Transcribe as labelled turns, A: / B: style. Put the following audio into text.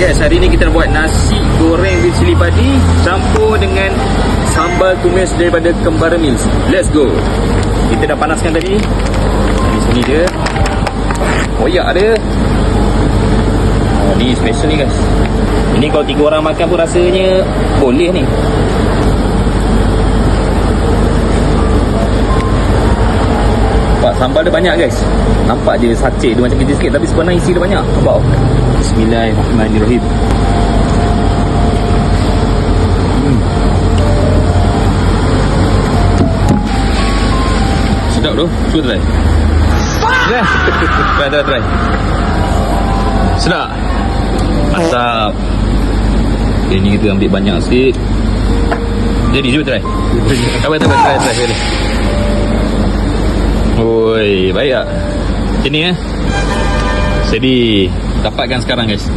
A: guys, hari ni kita nak buat nasi goreng with cili padi campur dengan sambal tumis daripada Kembara Mills. Let's go. Kita dah panaskan tadi. Di sini dia. Koyak dia. Ni special ni guys. Ini kalau 3 orang makan pun rasanya boleh ni. Nampak sambal dia banyak guys. Nampak je sachet dia macam kecil sikit, tapi sebenarnya isi dia banyak. Nampak? Bismillahirrahmanirrahim. Sedap tu. Cuba try. Try. Sedap. Asap. Okay, ni kita ambil banyak sikit. Jadi cuba try. Try. Oi, baik tak? Ini Jadi dapatkan sekarang guys.